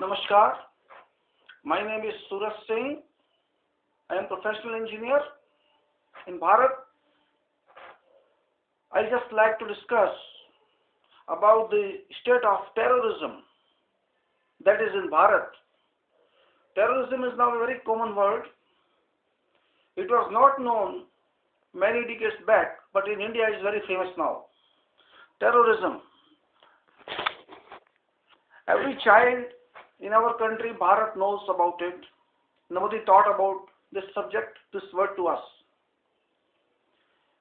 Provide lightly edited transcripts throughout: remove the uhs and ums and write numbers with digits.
Namaskar. My name is Suraj Singh. I am professional engineer in Bharat. I just like to discuss about the state of terrorism that is in Bharat. Terrorism is now a very common word. It was not known many decades back, but in India it is very famous now. Terrorism. Every child in our country, Bharat, knows about it. Nobody taught about this subject, this word to us.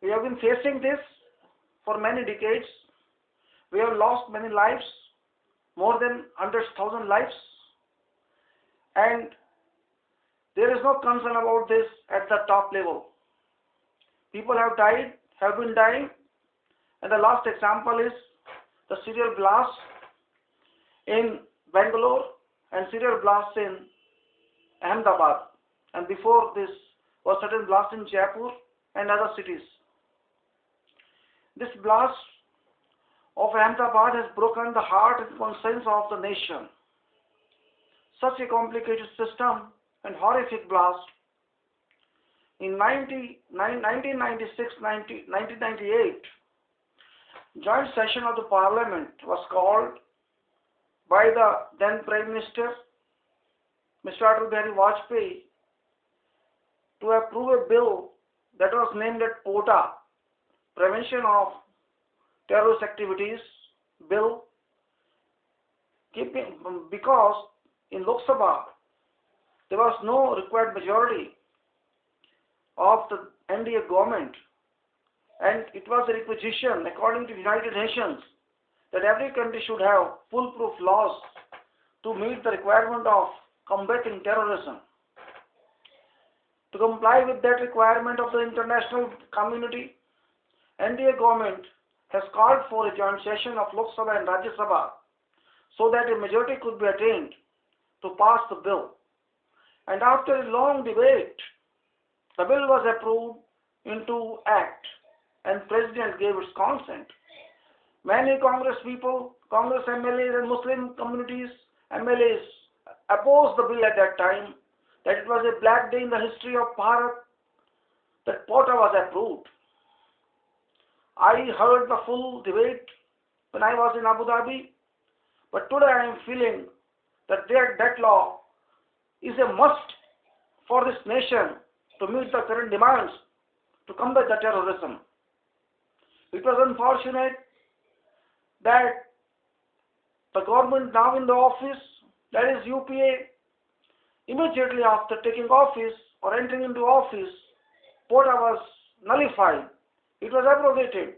We have been facing this for many decades. We have lost many lives, more than 100,000 lives. And there is no concern about this at the top level. People have died, have been dying. And the last example is the serial blast in Bangalore and serial blasts in Ahmedabad. And before this was certain blasts in Jaipur and other cities. This blast of Ahmedabad has broken the heart and conscience of the nation. Such a complicated system and horrific blast. In 1996-1998, joint session of the Parliament was called by the then Prime Minister, Mr. Atal Bihari Vajpayee, to approve a bill that was named as POTA, Prevention of Terrorist Activities Bill, because in Lok Sabha there was no required majority of the NDA government, and it was a requisition according to the United Nations that every country should have foolproof laws to meet the requirement of combating terrorism. To comply with that requirement of the international community, NDA government has called for a joint session of Lok Sabha and Rajya Sabha so that a majority could be attained to pass the bill. And after a long debate, the bill was approved into act and President gave its consent. Many Congress people, Congress MLAs and Muslim communities MLAs opposed the bill at that time, that it was a black day in the history of Bharat, that POTA was approved. I heard the full debate when I was in Abu Dhabi, but today I am feeling that that law is a must for this nation to meet the current demands to combat the terrorism. It was unfortunate that the government now in the office, that is UPA, immediately after taking office or entering into office, POTA was nullified. It was abrogated.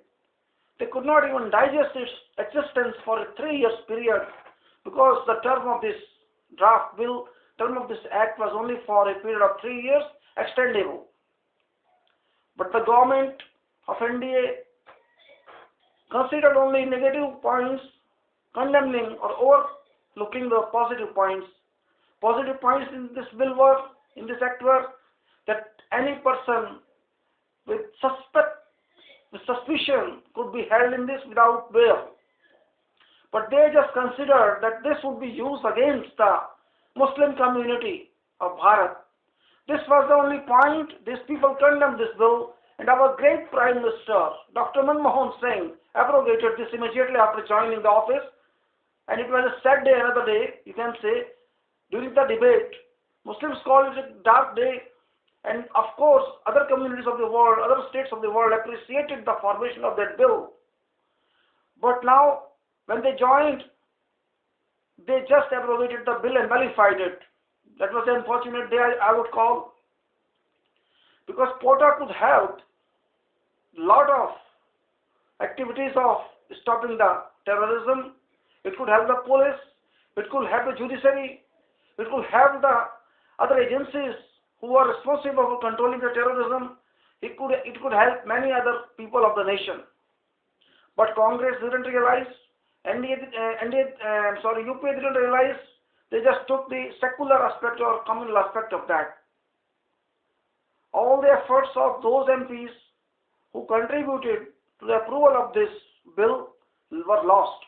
They could not even digest its existence for a 3 years period because the term of this draft bill, term of this act was only for a period of 3 years, extendable. But the government of NDA considered only negative points, condemning or overlooking the positive points. Positive points in this bill were, in this act were, that any person with suspicion could be held in this without bail. But they just considered that this would be used against the Muslim community of Bharat. This was the only point. These people condemned this bill, and our great Prime Minister, Dr. Manmohan Singh, abrogated this immediately after joining the office. And it was a sad day, another day, you can say, during the debate. Muslims call it a dark day, and of course, other communities of the world, other states of the world appreciated the formation of that bill. But now, when they joined, they just abrogated the bill and nullified it. That was the unfortunate day, I would call, because POTA could help a lot of activities of stopping the terrorism. It could help the police, it could help the judiciary, it could help the other agencies who are responsible for controlling the terrorism. It could help many other people of the nation. But Congress didn't realize, UPA didn't realize. They just took the secular aspect or communal aspect of that. All the efforts of those MPs who contributed to the approval of this bill were lost.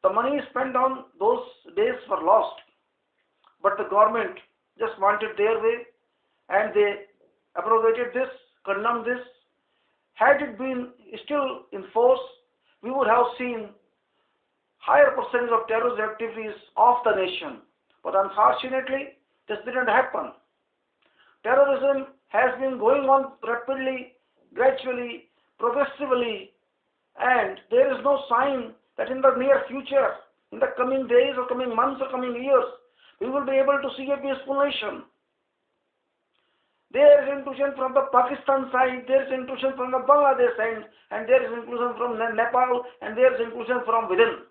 The money spent on those days were lost. but the government just wanted their way and they abrogated this, condemned this. Had it been still in force, we would have seen higher percentage of terrorist activities of the nation. But unfortunately, this didn't happen. Terrorism has been going on rapidly, gradually, progressively, and there is no sign that in the near future, in the coming days or coming months or coming years, we will be able to see a peaceful nation. There is intrusion from the Pakistan side, there is intrusion from the Bangladesh side, and there is intrusion from Nepal, and there is intrusion from within.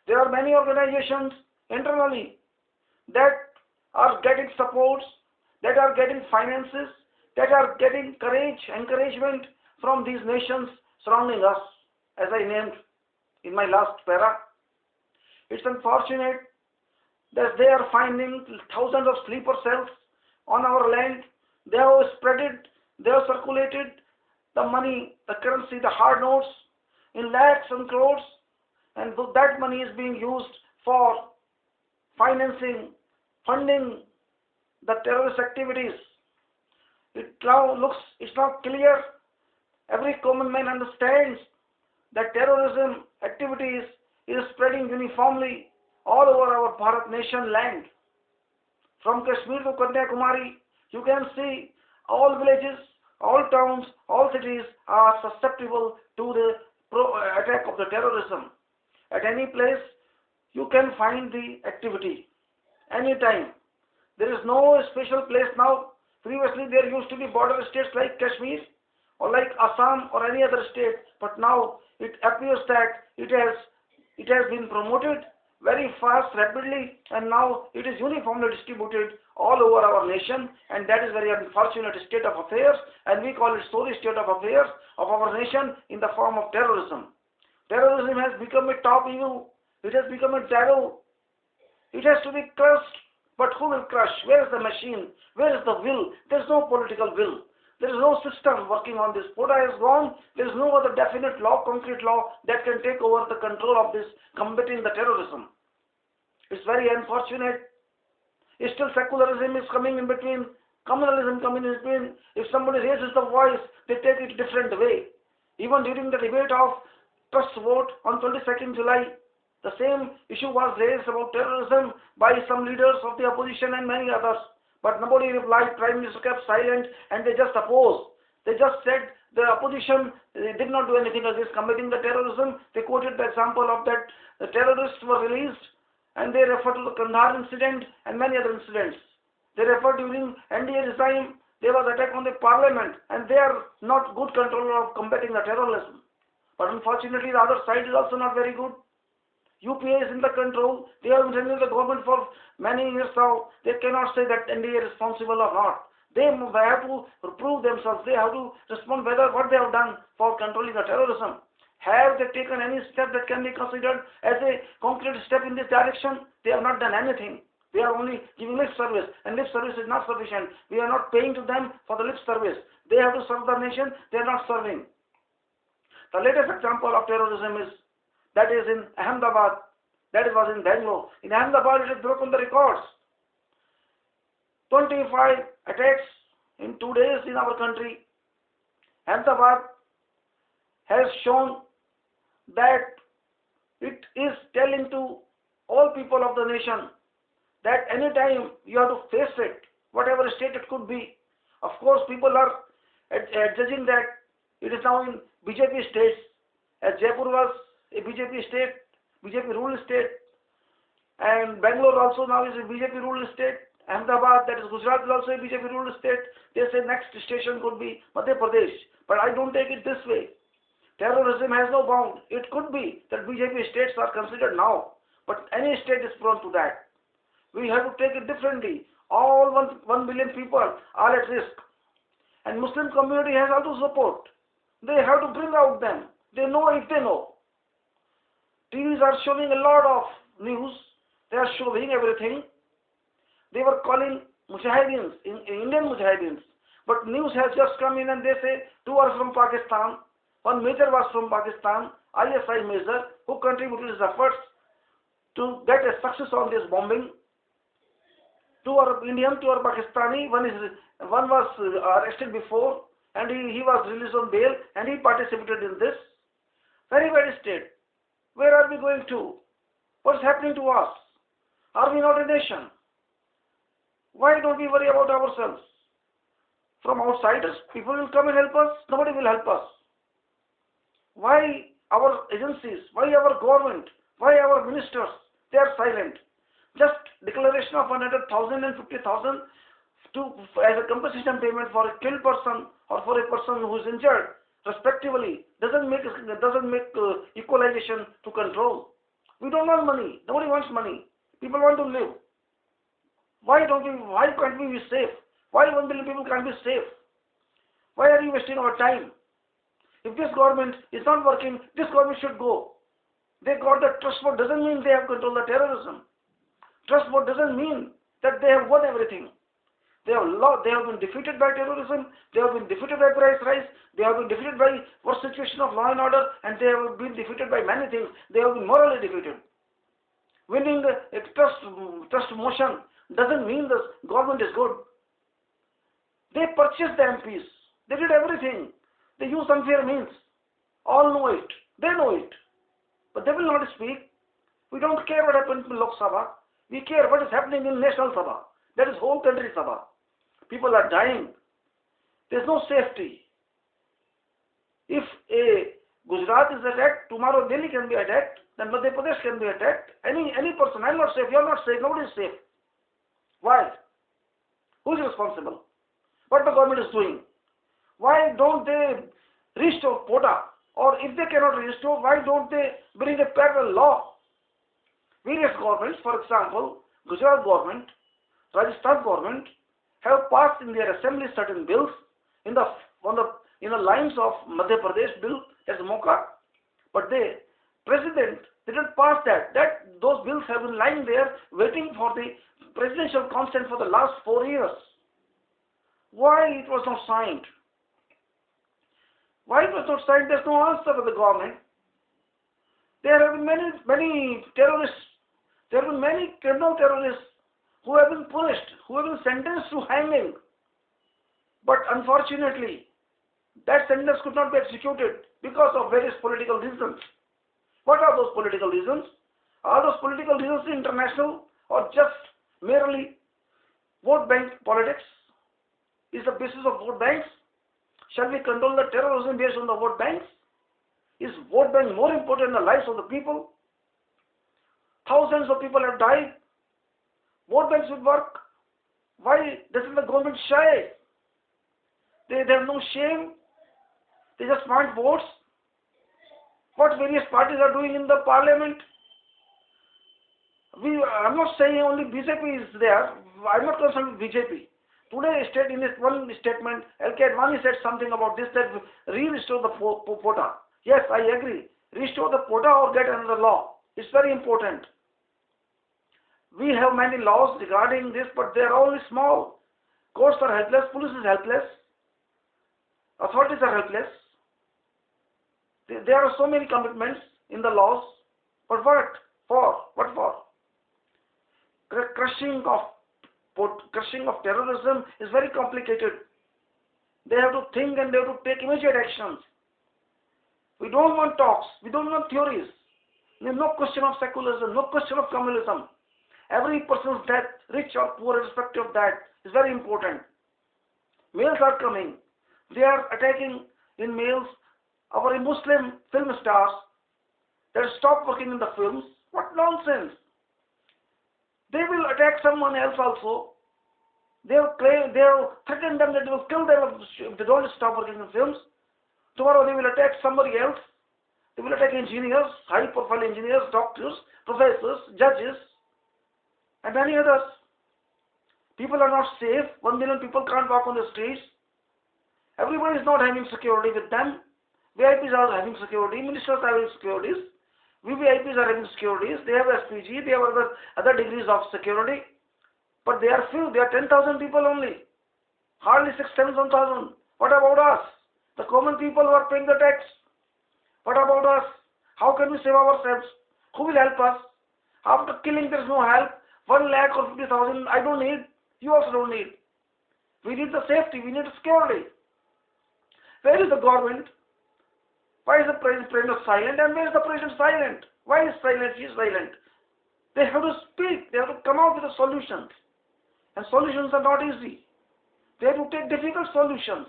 There are many organizations internally that are getting supports, that are getting finances, that are getting encouragement from these nations surrounding us, as I named in my last para. It's unfortunate that they are finding thousands of sleeper cells on our land. They have spread it, they have circulated the money, the currency, the hard notes in lakhs and crores, and that money is being used for financing, funding the terrorist activities. It's now clear. Every common man understands that terrorism activities is spreading uniformly all over our Bharat nation land. From Kashmir to Kanyakumari, you can see all villages, all towns, all cities are susceptible to the attack of the terrorism. At any place, you can find the activity. Anytime. There is no special place now. Previously, there used to be border states like Kashmir or like Assam or any other state, but now it appears that it has been promoted very fast, rapidly, and now it is uniformly distributed all over our nation, and that is very unfortunate state of affairs, and we call it sorry state of affairs of our nation in the form of terrorism. Terrorism has become a top evil. It has become a taboo. It has to be crushed. But who will crush? Where is the machine? Where is the will? There is no political will. There is no system working on this. POTA is gone. There is no other definite law, concrete law that can take over the control of this combating the terrorism. It's very unfortunate. Still secularism is coming in between. Communalism coming in between. If somebody raises the voice, they take it a different way. Even during the debate of trust vote on 22nd July, the same issue was raised about terrorism by some leaders of the opposition and many others. But nobody replied. Prime Minister kept silent and they just opposed. They just said the opposition did not do anything against combating the terrorism. They quoted the example of that the terrorists were released and they referred to the Kandahar incident and many other incidents. They referred during NDA time there was attack on the parliament and they are not good controller of combating the terrorism. But unfortunately the other side is also not very good. UPA is in the control. They have been running the government for many years now. They cannot say that NDA is responsible or not. They have to prove themselves. They have to respond whether what they have done for controlling the terrorism. Have they taken any step that can be considered as a concrete step in this direction? They have not done anything. They are only giving lip service, and lip service is not sufficient. We are not paying to them for the lip service. They have to serve the nation. They are not serving. The latest example of terrorism is that is in Ahmedabad, that was in Bangalore. In Ahmedabad, it has broken the records. 25 attacks in 2 days in our country. Ahmedabad has shown that it is telling to all people of the nation that anytime you have to face it, whatever state it could be. Of course, people are judging that it is now in BJP states, as Jaipur was a BJP state, BJP ruled state, and Bangalore also now is a BJP ruled state. Ahmedabad, that is Gujarat, is also a BJP ruled state. They say next station could be Madhya Pradesh, but I don't take it this way. Terrorism has no bound. It could be that BJP states are considered now, but any state is prone to that. We have to take it differently. All 1 billion people are at risk, and Muslim community has also support. They have to bring out them. They know if they know. TVs are showing a lot of news. They are showing everything. They were calling Mujahideen, Indian Mujahideen. But news has just come in and they say 2 are from Pakistan. One major was from Pakistan, ISI major, who contributed his efforts to get a success on this bombing. Two are Indian, two are Pakistani. One was arrested before, and he was released on bail, and he participated in this. Very bad state. Where are we going to? What's happening to us? Are we not a nation? Why don't we worry about ourselves? From outsiders, people will come and help us. Nobody will help us. Why our agencies? Why our government? Why our ministers? They are silent. Just declaration of 100,000 and 50,000 as a compensation payment for a killed person or for a person who is injured, respectively, doesn't make equalization to control. We don't want money. Nobody wants money. People want to live. Why can't we be safe? Why 1 billion people can't be safe? Why are you wasting our time? If this government is not working, this government should go. They got the trust vote doesn't mean they have controlled the terrorism. Trust vote doesn't mean that they have won everything. They have been defeated by terrorism, they have been defeated by price rise, they have been defeated by worst situation of law and order, and they have been defeated by many things. They have been morally defeated. Winning a trust motion doesn't mean the government is good. They purchased the MPs. They did everything. They used unfair means. All know it. They know it. But they will not speak. We don't care what happened in Lok Sabha. We care what is happening in National Sabha. That is whole country Sabha. People are dying. There is no safety. If a Gujarat is attacked, tomorrow Delhi can be attacked, then Madhya Pradesh can be attacked. Any person, I'm not safe, you're not safe, nobody is safe. Why? Who is responsible? What the government is doing? Why don't they restore POTA? Or if they cannot restore, why don't they bring a parallel law? Various governments, for example, Gujarat government, Rajasthan government, have passed in their assembly certain bills in the lines of Madhya Pradesh bill as Mocha, but the president didn't pass that. Those bills have been lying there waiting for the presidential consent for the last 4 years. Why it was not signed? Why it was not signed? There's no answer for the government. There have been many terrorists. There have been many criminal terrorists who have been punished, who have been sentenced to hanging. But unfortunately, that sentence could not be executed because of various political reasons. What are those political reasons? Are those political reasons international or just merely vote bank politics? Is the basis of vote banks? Shall we control the terrorism based on the vote banks? Is vote bank more important than the lives of the people? Thousands of people have died. Vote banks would work. Why doesn't the government shy? They have no shame. They just want votes. What various parties are doing in the parliament? I'm not saying only BJP is there. I'm not concerned with BJP. Today, in this one statement, LK Advani said something about this, that restore the POTA. Yes, I agree. Restore the POTA or get another law. It's very important. We have many laws regarding this, but they are only small. Courts are helpless, police is helpless, authorities are helpless. There are so many commitments in the laws, but what for? What for? Crushing of terrorism is very complicated. They have to think and they have to take immediate actions. We don't want talks. We don't want theories. There is no question of secularism, no question of communalism. Every person's death, rich or poor, irrespective of that, is very important. Males are coming. They are attacking in males our Muslim film stars that stop working in the films. What nonsense! They will attack someone else also. They have threatened them that they will kill them if they don't stop working in films. Tomorrow they will attack somebody else. They will attack engineers, high-profile engineers, doctors, professors, judges, and many others. People are not safe. 1 million people can't walk on the streets. Everybody is not having security with them. VIPs are having security. Ministers are having securities. VVIPs are having securities. They have SPG. They have other degrees of security. But they are few. They are 10,000 people only. Hardly 6,000-7,000. What about us? The common people who are paying the tax. What about us? How can we save ourselves? Who will help us? After killing, there is no help. 1 lakh or 50,000, I don't need. You also don't need. We need the safety, we need security. Where is the government? Why is the president silent? And where is the president silent? Why is silent? He is silent. They have to speak. They have to come out with the solutions. And solutions are not easy. They have to take difficult solutions.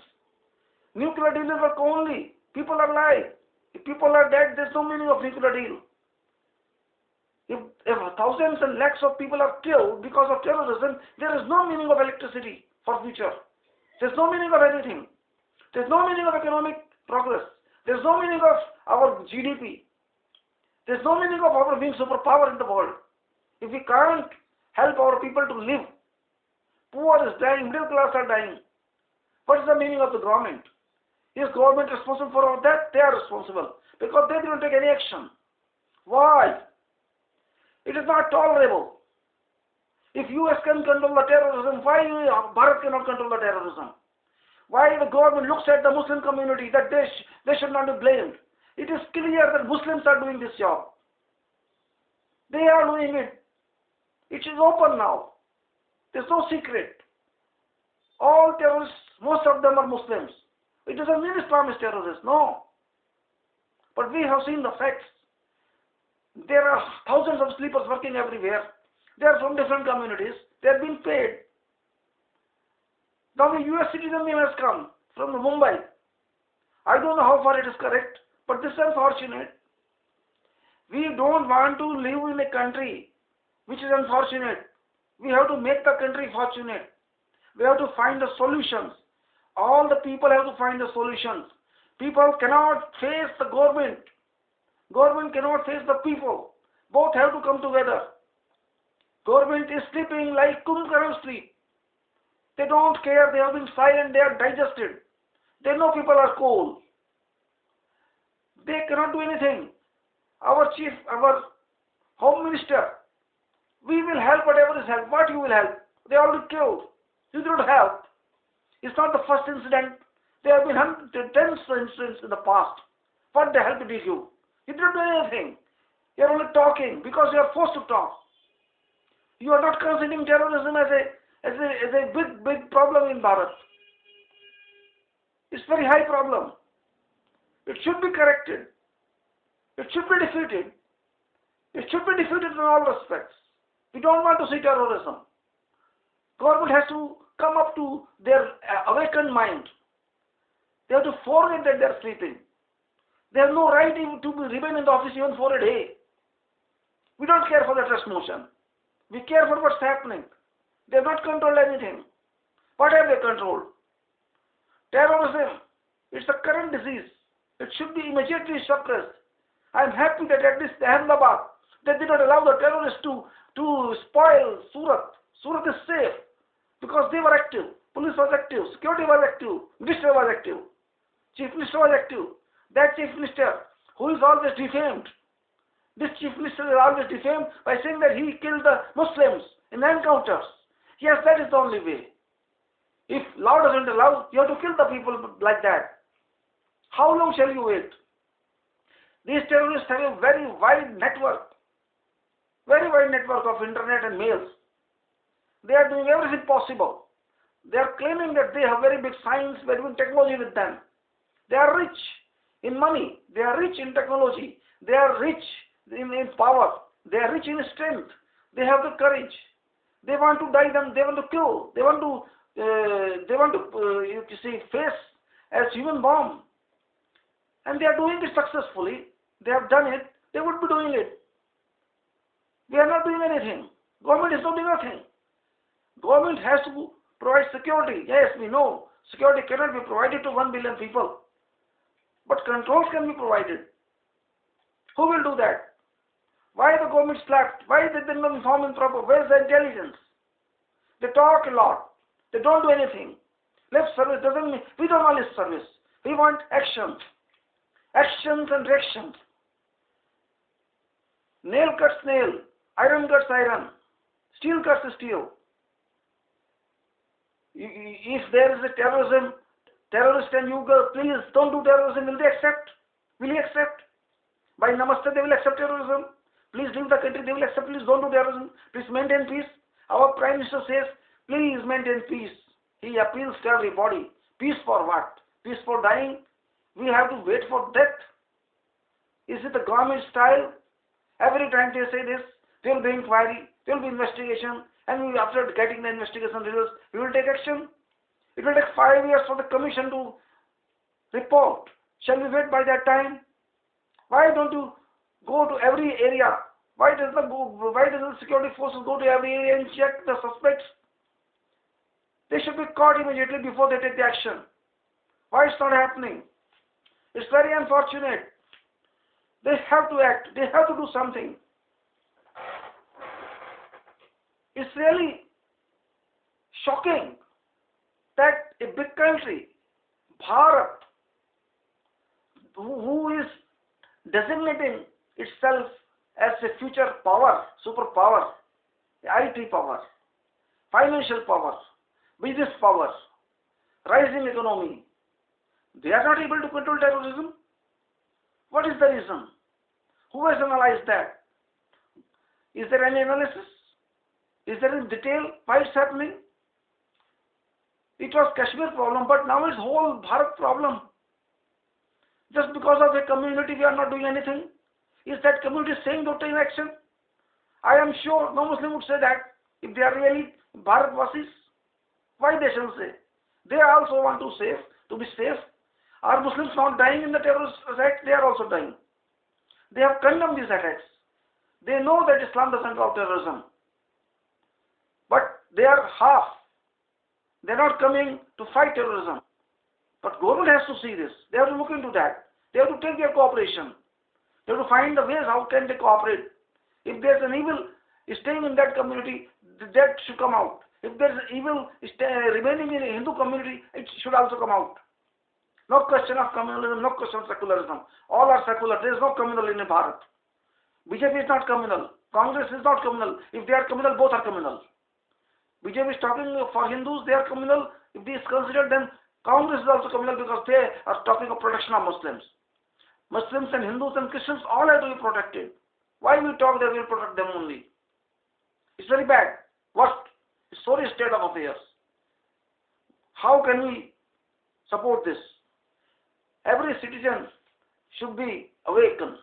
Nuclear deal will work only. People are alive. If people are dead, there is no meaning of nuclear deal. If thousands and lakhs of people are killed because of terrorism, there is no meaning of electricity for future. There is no meaning of anything. There is no meaning of economic progress. There is no meaning of our GDP. There is no meaning of our being superpower in the world. If we can't help our people to live, poor is dying, middle class are dying. What is the meaning of the government? Is government responsible for all that? They are responsible because they didn't take any action. Why? It is not tolerable. If US can control the terrorism, why Bharat cannot control the terrorism? Why the government looks at the Muslim community that they should not be blamed? It is clear that Muslims are doing this job. They are doing it. It is open now. There is no secret. All terrorists, most of them are Muslims. It doesn't mean Islam is terrorist, no. But we have seen the facts. There are thousands of sleepers working everywhere. They are from different communities. They are being paid. Now the US citizen name has come from Mumbai. I don't know how far it is correct, but this is unfortunate. We don't want to live in a country which is unfortunate. We have to make the country fortunate. We have to find the solutions. All the people have to find the solutions. People cannot face the government. Government cannot face the people. Both have to come together. Government is sleeping like Kumbhkarna sleep. They don't care. They have been silent. They are digested. They know people are cold. They cannot do anything. Our home minister, we will help whatever is help. What you will help? They already killed. You did not help. It's not the first incident. There have been tens of incidents in the past. What the help did you do? You didn't do anything. You are only talking because you are forced to talk. You are not considering terrorism as a big problem in Bharat. It's a very high problem. It should be corrected. It should be defeated. It should be defeated in all respects. We don't want to see terrorism. Government has to come up to their awakened mind. They have to forget that they are sleeping. They have no right even to remain in the office even for a day. We don't care for the trust motion. We care for what's happening. They have not controlled anything. What have they controlled? Terrorism. It's a current disease. It should be immediately suppressed. I am happy that at least Ahmedabad, they did not allow the terrorists to spoil Surat. Surat is safe because they were active. Police was active. Security was active. Minister was active. Chief Minister was active. That Chief Minister who is always defamed. This Chief Minister is always defamed by saying that he killed the Muslims in encounters. Yes, that is the only way. If law doesn't allow, you have to kill the people like that. How long shall you wait? These terrorists have a very wide network of internet and mails. They are doing everything possible. They are claiming that they have very big science, very big technology with them. They are rich in money. They are rich in technology. They are rich in power. They are rich in strength. They have the courage. They want to die them. They want to kill. They want to face as human bomb. And they are doing it successfully. They have done it. They would be doing it. We are not doing anything. Government is not doing nothing. Government has to provide security. Yes, we know. Security cannot be provided to 1 billion people. But controls can be provided. Who will do that? Why the government slapped? Why they did not inform in proper? Where is the intelligence? They talk a lot. They don't do anything. Lip service doesn't mean, we don't want lip service. We want actions. Actions and reactions. Nail cuts nail. Iron cuts iron. Steel cuts steel. If there is a terrorist and you go, please don't do terrorism, will they accept? Will he accept? By namaste they will accept terrorism. Please leave the country, they will accept, please don't do terrorism. Please maintain peace. Our Prime Minister says, Please maintain peace. He appeals to everybody. Peace for what? Peace for dying? We have to wait for death. Is it the government style? Every time they say this, there will be inquiry, there will be investigation, and after getting the investigation results, we will take action. It will take 5 years for the commission to report. Shall we wait by that time? Why don't you go to every area? Why does the security forces go to every area and check the suspects? They should be caught immediately before they take the action. Why it's not happening? It's very unfortunate. They have to act. They have to do something. It's really shocking that a big country, Bharat, who is designating itself as a future power, superpower, IT power, financial power, business power, rising economy, they are not able to control terrorism. What is the reason? Who has analyzed that? Is there any analysis? Is there in detail why it's happening? It was Kashmir problem, but now it's whole Bharat problem. Just because of a community we are not doing anything. Is that community saying don't take action? I am sure no Muslim would say that if they are really Bharatvasis. Why they shall say? They also want to be safe. Are Muslims not dying in the terrorist attack? They are also dying. They have condemned these attacks. They know that Islam doesn't allow terrorism. But they are half. They are not coming to fight terrorism. But government has to see this. They have to look into that. They have to take their cooperation. They have to find the ways how can they cooperate. If there is an evil staying in that community, that should come out. If there is evil remaining in a Hindu community, it should also come out. No question of communalism, no question of secularism. All are secular. There is no communal in Bharat. BJP is not communal. Congress is not communal. If they are communal, both are communal. BJP is talking for Hindus, they are communal. If this is considered, then Congress is also communal because they are talking of protection of Muslims. Muslims and Hindus and Christians all have to be protected. Why we talk that we will protect them only? It's very bad. Worst. It's sorry state of affairs. How can we support this? Every citizen should be awakened.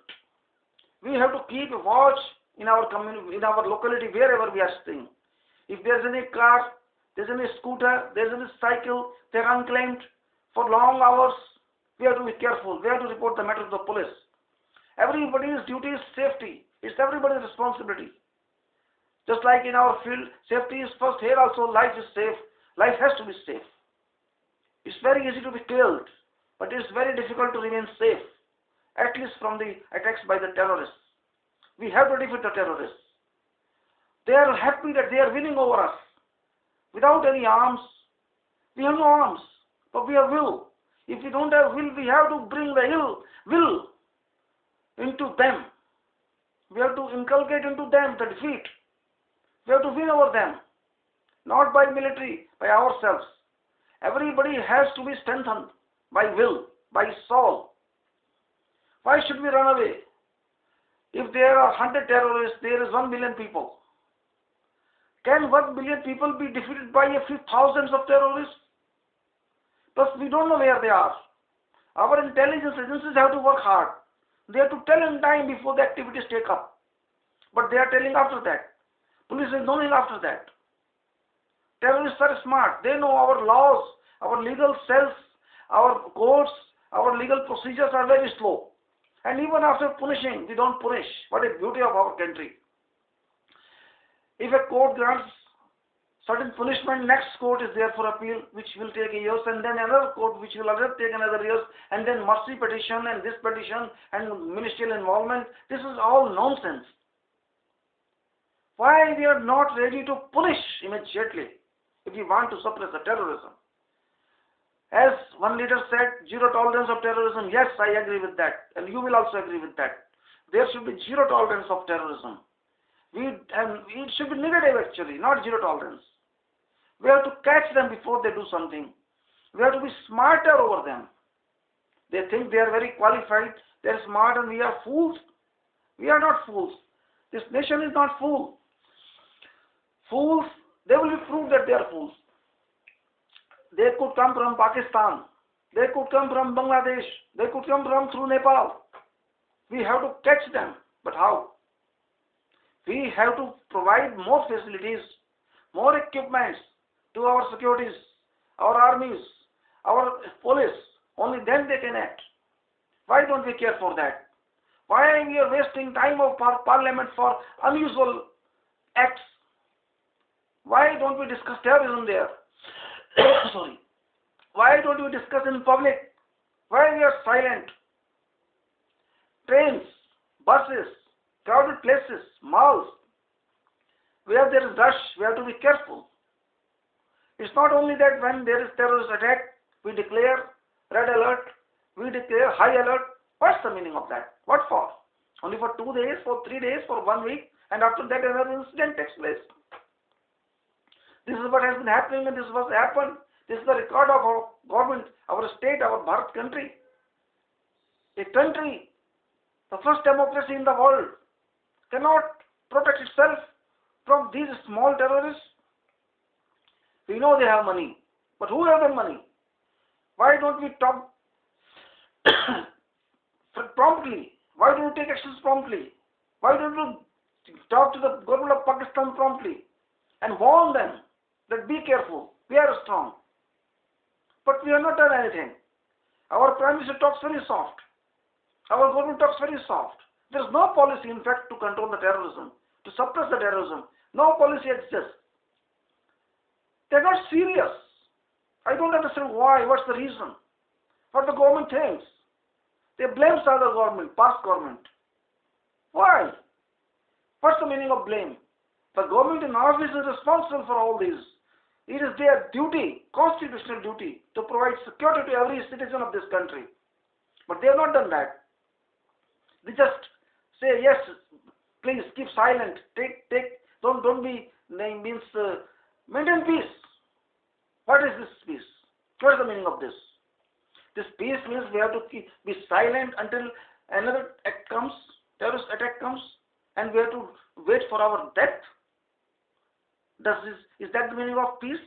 We have to keep a watch in our community, in our locality, wherever we are staying. If there's any car, there's any scooter, there's any cycle, they're unclaimed for long hours, we have to be careful. We have to report the matter to the police. Everybody's duty is safety. It's everybody's responsibility. Just like in our field, safety is first. Here also, life is safe. Life has to be safe. It's very easy to be killed, but it's very difficult to remain safe, at least from the attacks by the terrorists. We have to defeat the terrorists. They are happy that they are winning over us. Without any arms, we have no arms, but we have will. If we don't have will, we have to bring the will into them. We have to inculcate into them the defeat. We have to win over them, not by military, by ourselves. Everybody has to be strengthened by will, by soul. Why should we run away? If there are 100 terrorists, there is 1 billion people. Can 1 billion people be defeated by a few thousands of terrorists? Plus, we don't know where they are. Our intelligence agencies have to work hard. They have to tell in time before the activities take up. But they are telling after that. Police is knowing after that. Terrorists are smart. They know our laws, our legal cells, our courts, our legal procedures are very slow. And even after punishing, we don't punish. What a beauty of our country. If a court grants certain punishment, next court is there for appeal, which will take years, and then another court which will take another years, and then mercy petition and this petition and ministerial involvement. This is all nonsense. Why we are not ready to punish immediately if we want to suppress the terrorism? As one leader said, zero tolerance of terrorism. Yes, I agree with that, and you will also agree with that. There should be zero tolerance of terrorism. It should be negative actually, not zero tolerance. We have to catch them before they do something. We have to be smarter over them. They think they are very qualified, they are smart, and we are fools. We are not fools. This nation is not fool. Fools They will be proved that they are fools. They could come from Pakistan. They could come from Bangladesh. They could come from through Nepal. We have to catch them. But how? We have to provide more facilities, more equipments to our securities, our armies, our police. Only then they can act. Why don't we care for that? Why we are wasting time of parliament for unusual acts? Why don't we discuss terrorism there? Sorry. Why don't we discuss in public? Why we are silent? Trains, buses, crowded places, malls, where there is rush, we have to be careful. It's not only that when there is terrorist attack, we declare red alert, we declare high alert. What's the meaning of that? What for? Only for 2 days, for 3 days, for 1 week, and after that another incident takes place. This is what has been happening, and this is what happened. This is the record of our government, our state, our Bharat country. A country, the first democracy in the world, cannot protect itself from these small terrorists. We know they have money, but who have the money? Why don't we talk promptly? Why don't we take actions promptly? Why don't we talk to the government of Pakistan promptly and warn them that be careful, we are strong. But we have not done anything. Our Prime Minister talks very soft. Our government talks very soft. There is no policy, in fact, to control the terrorism, to suppress the terrorism. No policy exists. They are not serious. I don't understand why. What's the reason? What the government thinks. They blame the other government, past government. Why? What's the meaning of blame? The government in office is responsible for all this. It is their duty, constitutional duty, to provide security to every citizen of this country. But they have not done that. They just say, yes, please keep silent, don't be, maintain peace. What is this peace? What is the meaning of this? This peace means we have to be silent until another act comes, terrorist attack comes, and we have to wait for our death. Is that the meaning of peace?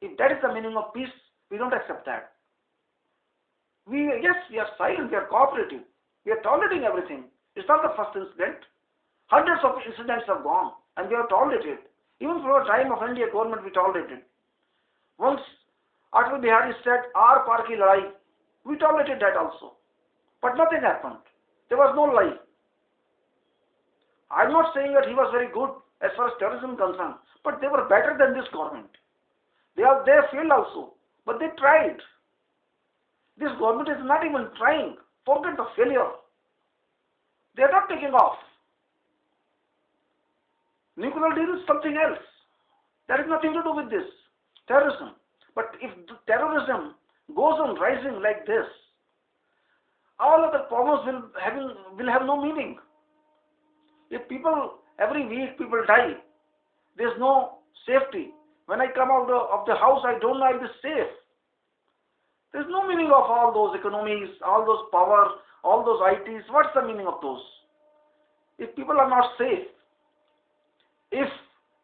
If that is the meaning of peace, we don't accept that. Yes, we are silent, we are cooperative, we are tolerating everything. It's not the first incident. Hundreds of incidents have gone, and we have tolerated. Even for the time of NDA government, we tolerated. Once Atal Bihari said, "Aar paar ki ladai," we tolerated that also. But nothing happened. There was no lie. I'm not saying that he was very good as far as terrorism is concerned, but they were better than this government. They failed also, but they tried. This government is not even trying. Forget the failure. They are not taking off. Nuclear deal is something else. That has nothing to do with this terrorism. But if the terrorism goes on rising like this, all other problems will have no meaning. If every week people die, there is no safety. When I come out of the house, I don't know I'll be safe. There is no meaning of all those economies, all those power, all those ITs. What's the meaning of those? If people are not safe, if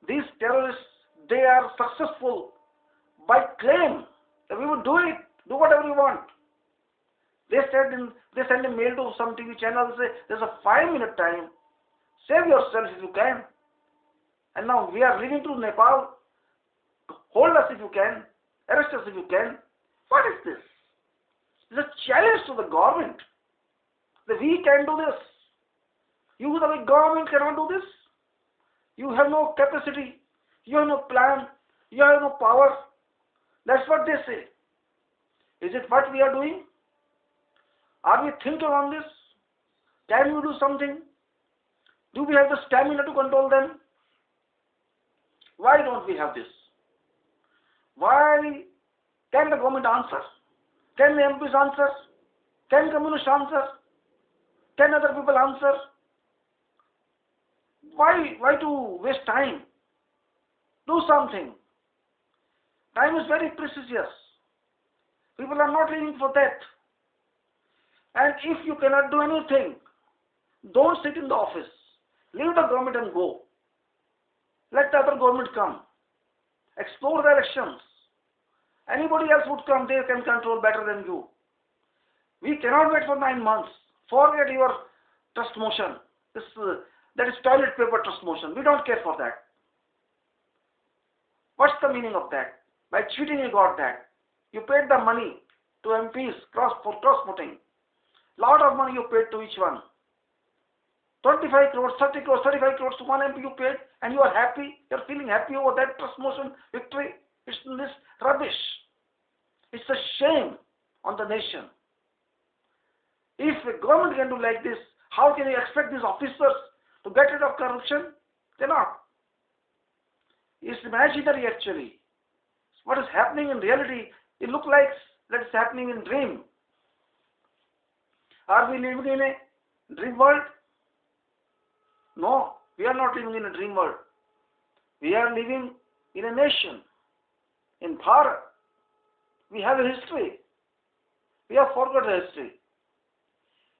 these terrorists, they are successful by claim that we will do it, do whatever you want. They send a mail to some TV channel and say, there's a 5-minute time. Save yourself if you can. And now we are leaving to Nepal. Hold us if you can. Arrest us if you can. What is this? It's a challenge to the government. That we can do this. You, the government, cannot do this. You have no capacity. You have no plan. You have no power. That's what they say. Is it what we are doing? Are we thinking on this? Can we do something? Do we have the stamina to control them? Why don't we have this? Why can the government answer? Can the MPs answer? Can communists answer? Can other people answer? Why to waste time? Do something. Time is very precious. People are not living for that. And if you cannot do anything, don't sit in the office. Leave the government and go. Let the other government come. Explore the elections. Anybody else would come, they can control better than you. We cannot wait for 9 months. Forget your trust motion. That is toilet paper trust motion. We don't care for that. What's the meaning of that? By cheating you got that. You paid the money to MPs for cross-voting. Lot of money you paid to each one. 25 crores, 30 crores, 35 crores to one MP you paid, and you are happy. You are feeling happy over that trust motion victory. It's this rubbish. It's a shame on the nation. If a government can do like this, how can you expect these officers to get rid of corruption? Cannot. It's imaginary actually. What is happening in reality, it looks like that is happening in dream. Are we living in a dream world? No, we are not living in a dream world. We are living in a nation, in Bharat. We have a history. We have forgot the history.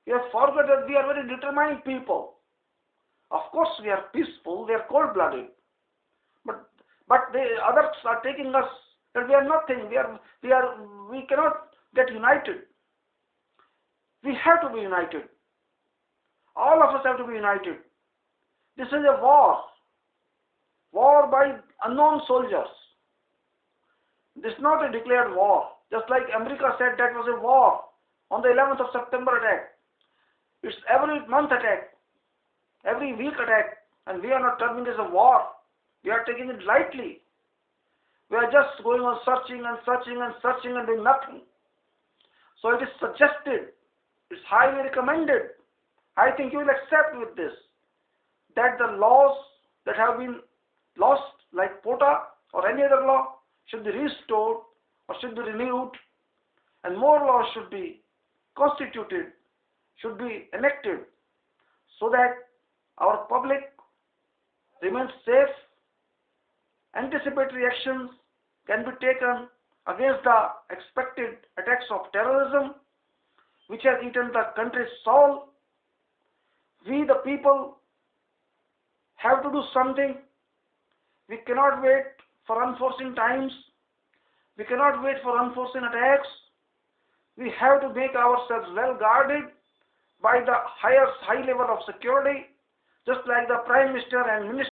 We have forgot that we are very determined people. Of course, we are peaceful, we are cold-blooded. But the others are taking us that we are nothing. We cannot get united. We have to be united. All of us have to be united. This is a war. War by unknown soldiers. This is not a declared war. Just like America said that was a war on the 11th of September attack. It's every month attack, every week attack, and we are not terming it as a war. We are taking it lightly. We are just going on searching and searching and searching and doing nothing. So it is suggested, it's highly recommended. I think you will accept with this that the laws that have been lost, like POTA or any other law, should be restored or should be renewed, and more laws should be constituted, should be enacted, so that our public remains safe. Anticipatory actions can be taken against the expected attacks of terrorism, which has eaten the country's soul. We, the people, have to do something. We cannot wait for unforeseen times. We cannot wait for unforeseen attacks. We have to make ourselves well guarded by the high level of security, just like the Prime Minister and Minister